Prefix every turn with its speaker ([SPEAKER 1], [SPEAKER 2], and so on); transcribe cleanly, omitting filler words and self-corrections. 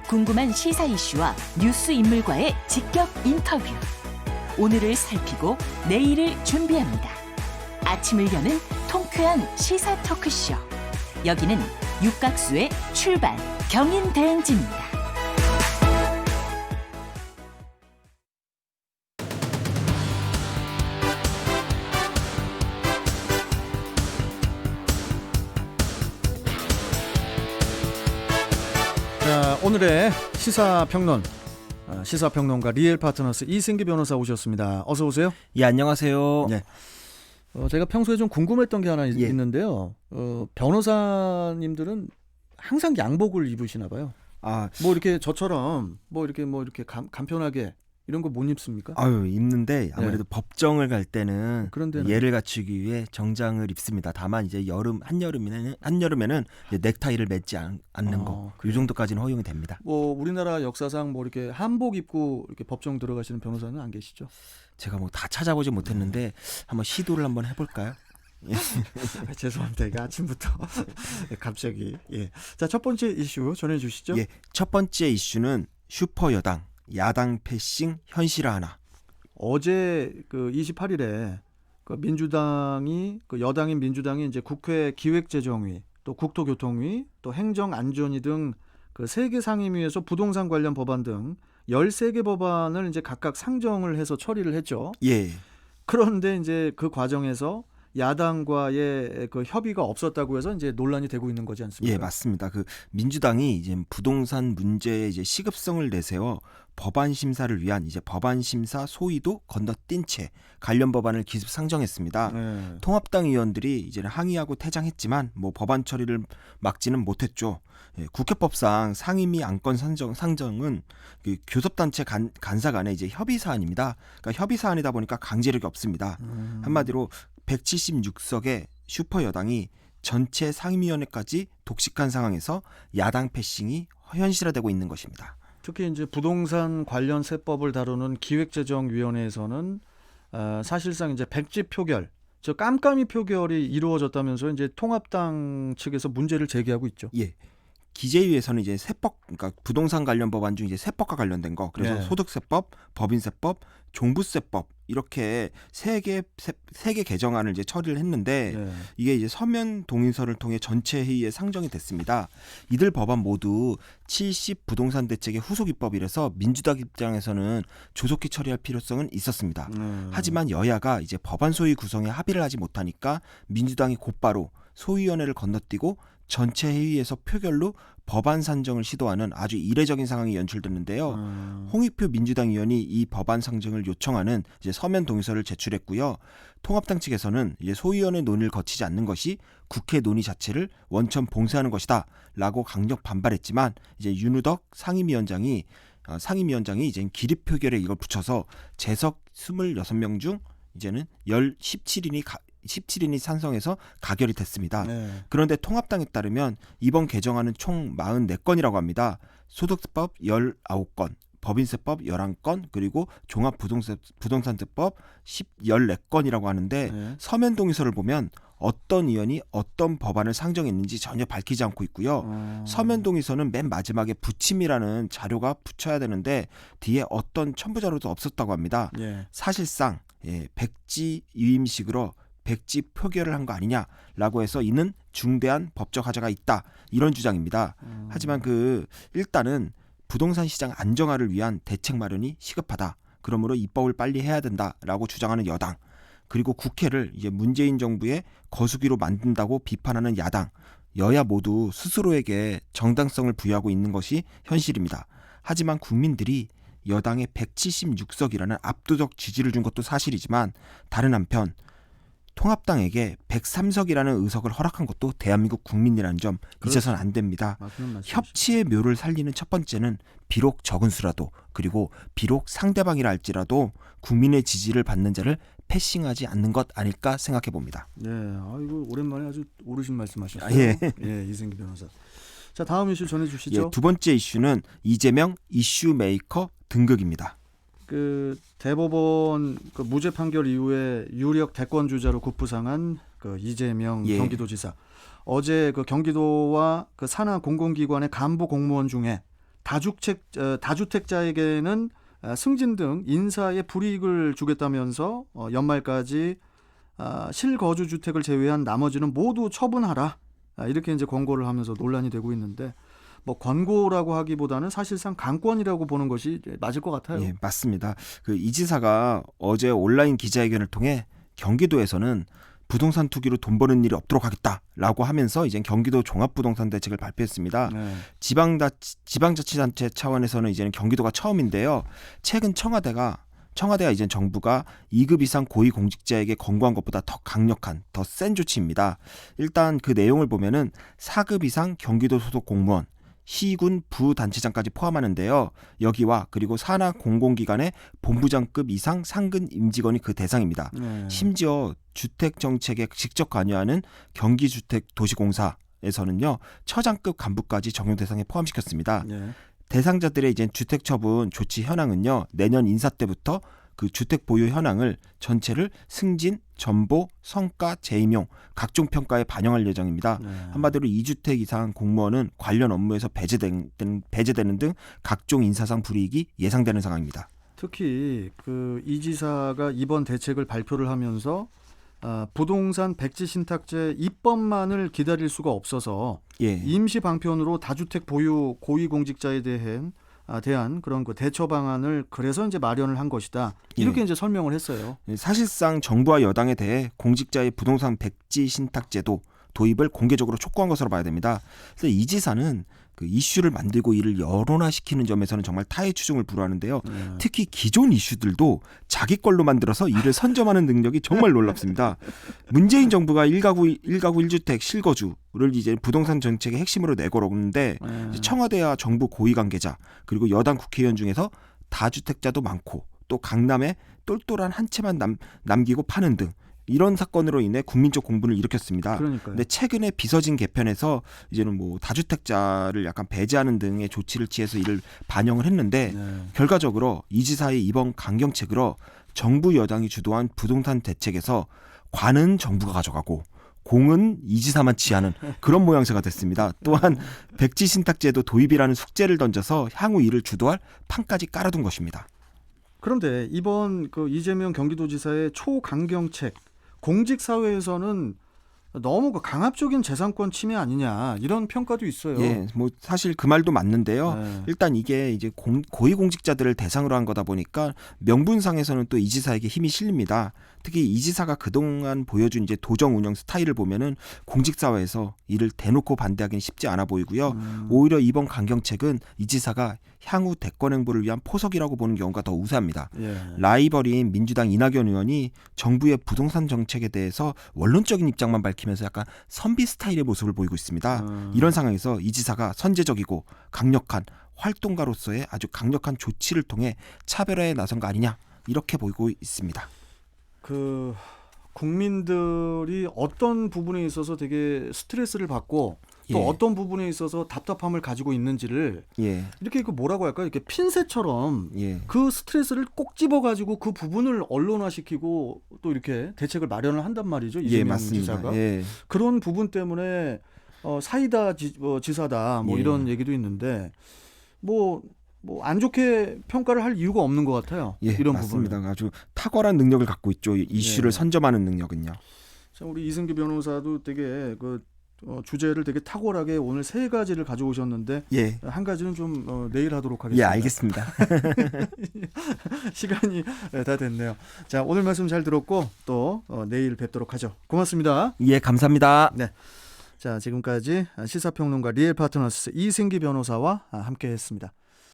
[SPEAKER 1] 궁금한 시사 이슈와 뉴스 인물과의 직격 인터뷰. 오늘을 살피고 내일을 준비합니다. 아침을 여는 통쾌한 시사 토크쇼. 여기는 육각수의 출발 경인대행진입니다.
[SPEAKER 2] 자, 오늘의 시사평론, 시사평론가 리엘 파트너스 이승기 변호사 오셨습니다. 어서 오세요.
[SPEAKER 3] 예, 안녕하세요.
[SPEAKER 2] 네. 제가 평소에 좀 궁금했던 게 하나 있는데요. 변호사님들은 항상 양복을 입으시나 봐요. 뭐 이렇게 저처럼 이렇게 간편하게 이런 거 못 입습니까?
[SPEAKER 3] 입는데 아무래도 법정을 갈 때는
[SPEAKER 2] 그런데는
[SPEAKER 3] 예를 갖추기 위해 정장을 입습니다. 다만 이제 한여름에는 이제 넥타이를 맺지 않는 거, 이 정도까지는 허용이 됩니다.
[SPEAKER 2] 뭐 우리나라 역사상 뭐 이렇게 한복 입고 이렇게 법정 들어가시는 변호사는 안 계시죠?
[SPEAKER 3] 제가 뭐 다 찾아보지 못했는데 한번 시도를 한번 해볼까요?
[SPEAKER 2] 죄송합니다. 이게 아침부터 갑자기. 자, 첫 번째 이슈 전해주시죠.
[SPEAKER 3] 예, 첫 번째 이슈는 슈퍼 여당, 야당 패싱 현실화하나.
[SPEAKER 2] 어제 그 28일에 그 민주당이 여당인 민주당이 이제 국회 기획재정위, 또 국토교통위, 또 행정안전위 등 그 3개 상임위에서 부동산 관련 법안 등 13개 법안을 이제 각각 상정을 해서 처리를 했죠.
[SPEAKER 3] 예.
[SPEAKER 2] 그런데 이제 그 과정에서 야당과의 그 협의가 없었다고 해서 이제 논란이 되고 있는 거지 않습니까?
[SPEAKER 3] 예, 맞습니다. 그 민주당이 이제 부동산 문제의 이제 시급성을 내세워 법안 심사를 위한 이제 법안 심사 소위도 건너뛴 채 관련 법안을 기습 상정했습니다.
[SPEAKER 2] 네.
[SPEAKER 3] 통합당 의원들이 이제 항의하고 퇴장했지만 뭐 법안 처리를 막지는 못했죠. 국회법상 상임위 안건 상정은 그 교섭단체 간사 간의 이제 협의 사안입니다. 그러니까 협의 사안이다 보니까 강제력이 없습니다. 한마디로 176석의 슈퍼 여당이 전체 상임위원회까지 독식한 상황에서 야당 패싱이 현실화되고 있는 것입니다.
[SPEAKER 2] 특히 이제 부동산 관련 세법을 다루는 기획재정위원회에서는 사실상 이제 백지 표결, 저 깜깜이 표결이 이루어졌다면서 이제 통합당 측에서 문제를 제기하고 있죠.
[SPEAKER 3] 예. 기재위에서는 이제 세법, 그러니까 부동산 관련 법안 중 이제 세법과 관련된 거, 그래서 소득세법, 법인세법, 종부세법 이렇게 세 개 개정안을 이제 처리를 했는데 이게 이제 서면 동의서를 통해 전체 회의에 상정이 됐습니다. 이들 법안 모두 70 부동산 대책의 후속 입법이라서 민주당 입장에서는 조속히 처리할 필요성은 있었습니다. 하지만 여야가 이제 법안 소위 구성에 합의를 하지 못하니까 민주당이 곧바로 소위원회를 건너뛰고 전체 회의에서 표결로 법안 산정을 시도하는 아주 이례적인 상황이 연출됐는데요. 홍익표 민주당 의원이 이 법안 상정을 요청하는 이제 서면 동의서를 제출했고요. 통합당 측에서는 이제 소위원회 논의를 거치지 않는 것이 국회 논의 자체를 원천 봉쇄하는 것이다라고 강력 반발했지만 이제 윤우덕 상임위원장이 이제 기립 표결에 이걸 붙여서 재석 26명 중 이제는 17인이 찬성해서 가결이 됐습니다. 그런데 통합당에 따르면 이번 개정안은 총 44건이라고 합니다. 소득세법 19건, 법인세법 11건, 그리고 종합부동산세법 14건이라고 하는데 서면 동의서를 보면 어떤 의원이 어떤 법안을 상정했는지 전혀 밝히지 않고 있고요. 서면 동의서는 맨 마지막에 부침이라는 자료가 붙여야 되는데 뒤에 어떤 첨부 자료도 없었다고 합니다. 사실상 백지 위임식으로 백지 표결을 한 거 아니냐라고 해서 이는 중대한 법적 하자가 있다, 이런 주장입니다. 하지만 일단은 부동산 시장 안정화를 위한 대책 마련이 시급하다, 그러므로 입법을 빨리 해야 된다라고 주장하는 여당, 그리고 국회를 이제 문재인 정부의 거수기로 만든다고 비판하는 야당, 여야 모두 스스로에게 정당성을 부여하고 있는 것이 현실입니다. 하지만 국민들이 여당의 176석이라는 압도적 지지를 준 것도 사실이지만 다른 한편 통합당에게 103석이라는 의석을 허락한 것도 대한민국 국민이라는 점 잊어서는 안 됩니다. 협치의 묘를 살리는 첫 번째는 비록 적은 수라도, 그리고 비록 상대방이라 할지라도 국민의 지지를 받는 자를 패싱하지 않는 것 아닐까 생각해 봅니다.
[SPEAKER 2] 네, 이거 오랜만에 아주 옳으신 말씀하셨어요. 이승기 변호사. 자, 다음 이슈 전해주시죠.
[SPEAKER 3] 두 번째 이슈는 이재명 이슈 메이커 등극입니다.
[SPEAKER 2] 그 대법원 그 무죄 판결 이후에 유력 대권 주자로 급부상한 그 이재명 경기도지사, 어제 그 경기도와 그 산하 공공기관의 간부 공무원 중에 다주택자에게는 승진 등 인사에 불이익을 주겠다면서 연말까지 실거주 주택을 제외한 나머지는 모두 처분하라. 이렇게 이제 권고를 하면서 논란이 되고 있는데 뭐 권고라고 하기보다는 사실상 강권이라고 보는 것이 맞을 것 같아요.
[SPEAKER 3] 예, 맞습니다. 이 지사가 어제 온라인 기자회견을 통해 경기도에서는 부동산 투기로 돈 버는 일이 없도록 하겠다라고 하면서 이제 경기도 종합부동산 대책을 발표했습니다.
[SPEAKER 2] 네.
[SPEAKER 3] 지방자치단체 차원에서는 이제는 경기도가 처음인데요. 최근 청와대가 이제 정부가 2급 이상 고위공직자에게 권고한 것보다 더 강력한, 더 센 조치입니다. 일단 그 내용을 보면은 4급 이상 경기도 소속 공무원, 시군 부단체장까지 포함하는데요. 여기와 그리고 산하 공공기관의 본부장급 이상 상근 임직원이 그 대상입니다.
[SPEAKER 2] 네.
[SPEAKER 3] 심지어 주택 정책에 직접 관여하는 경기주택도시공사에서는요, 처장급 간부까지 적용 대상에 포함시켰습니다.
[SPEAKER 2] 네.
[SPEAKER 3] 대상자들의 이제 주택 처분 조치 현황은요, 내년 인사 때부터 그 주택 보유 현황을 전체를 승진, 전보, 성과, 재임용 각종 평가에 반영할 예정입니다.
[SPEAKER 2] 네.
[SPEAKER 3] 한마디로 2주택 이상 공무원은 관련 업무에서 배제되는 등 각종 인사상 불이익이 예상되는 상황입니다.
[SPEAKER 2] 특히 이 지사가 이번 대책을 발표를 하면서 부동산 백지 신탁제 입법만을 기다릴 수가 없어서
[SPEAKER 3] 예.
[SPEAKER 2] 임시 방편으로 다주택 보유 고위공직자에 대한 그런 그 대처 방안을 그래서 이제 마련을 한 것이다. 이렇게
[SPEAKER 3] 예.
[SPEAKER 2] 이제 설명을 했어요.
[SPEAKER 3] 사실상 정부와 여당에 대해 공직자의 부동산 백지 신탁제도 도입을 공개적으로 촉구한 것으로 봐야 됩니다. 그래서 이 지사는 그 이슈를 만들고 이를 여론화시키는 점에서는 정말 타의 추종을 불허하는데요. 특히 기존 이슈들도 자기 걸로 만들어서 이를 선점하는 능력이 정말 놀랍습니다. 문재인 정부가 1가구 1주택 실거주를 이제 부동산 정책의 핵심으로 내걸었는데 청와대와 정부 고위 관계자 그리고 여당 국회의원 중에서 다주택자도 많고 또 강남에 똘똘한 한 채만 남기고 파는 등 이런 사건으로 인해 국민적 공분을 일으켰습니다.
[SPEAKER 2] 그러니까요.
[SPEAKER 3] 근데 최근에 비서진 개편에서 이제는 뭐 다주택자를 약간 배제하는 등의 조치를 취해서 이를 반영을 했는데 결과적으로 이 지사의 이번 강경책으로 정부 여당이 주도한 부동산 대책에서 관은 정부가 가져가고 공은 이 지사만 취하는 그런 모양새가 됐습니다. 또한 백지 신탁제도 도입이라는 숙제를 던져서 향후 이를 주도할 판까지 깔아둔 것입니다.
[SPEAKER 2] 그런데 이번 이재명 경기도지사의 초강경책 공직사회에서는 너무 강압적인 재산권 침해 아니냐 이런 평가도 있어요.
[SPEAKER 3] 예, 뭐 사실 그 말도 맞는데요.
[SPEAKER 2] 네.
[SPEAKER 3] 일단 이게 이제 고위공직자들을 대상으로 한 거다 보니까 명분상에서는 또 이 지사에게 힘이 실립니다. 특히 이 지사가 그동안 보여준 이제 도정 운영 스타일을 보면은 공직사회에서 이를 대놓고 반대하기는 쉽지 않아 보이고요. 오히려 이번 강경책은 이 지사가 향후 대권 행보를 위한 포석이라고 보는 경우가 더 우세합니다.
[SPEAKER 2] 예.
[SPEAKER 3] 라이벌인 민주당 이낙연 의원이 정부의 부동산 정책에 대해서 원론적인 입장만 밝히면서 약간 선비 스타일의 모습을 보이고 있습니다. 이런 상황에서 이 지사가 선제적이고 강력한 활동가로서의 아주 강력한 조치를 통해 차별화에 나선 거 아니냐 이렇게 보이고 있습니다.
[SPEAKER 2] 국민들이 어떤 부분에 있어서 되게 스트레스를 받고 또
[SPEAKER 3] 예.
[SPEAKER 2] 어떤 부분에 있어서 답답함을 가지고 있는지를
[SPEAKER 3] 예,
[SPEAKER 2] 이렇게 뭐라고 할까요? 이렇게 핀셋처럼
[SPEAKER 3] 예,
[SPEAKER 2] 그 스트레스를 꼭 집어가지고 그 부분을 언론화시키고 또 이렇게 대책을 마련을 한단 말이죠.
[SPEAKER 3] 예,
[SPEAKER 2] 이재명
[SPEAKER 3] 맞습니다.
[SPEAKER 2] 지사가.
[SPEAKER 3] 예,
[SPEAKER 2] 그런 부분 때문에 사이다 지사다 뭐
[SPEAKER 3] 예.
[SPEAKER 2] 이런 얘기도 있는데 뭐 안 좋게 평가를 할 이유가 없는 것 같아요.
[SPEAKER 3] 예,
[SPEAKER 2] 이런
[SPEAKER 3] 맞습니다.
[SPEAKER 2] 부분은.
[SPEAKER 3] 아주 탁월한 능력을 갖고 있죠. 이슈를
[SPEAKER 2] 예.
[SPEAKER 3] 선점하는 능력은요.
[SPEAKER 2] 자, 우리 이승기 변호사도 되게 주제를 되게 탁월하게 오늘 3가지를 가져오셨는데
[SPEAKER 3] 예,
[SPEAKER 2] 한 가지는 좀 내일 하도록
[SPEAKER 3] 예,
[SPEAKER 2] 하겠습니다.
[SPEAKER 3] 알겠습니다.
[SPEAKER 2] 시간이 다 됐네요. 자, 오늘 말씀 잘 들었고 또 내일 뵙도록 하죠. 고맙습니다.
[SPEAKER 3] 예, 감사합니다.
[SPEAKER 2] 네. 자, 지금까지 시사평론가 리얼 파트너스 이승기 변호사와 함께했습니다.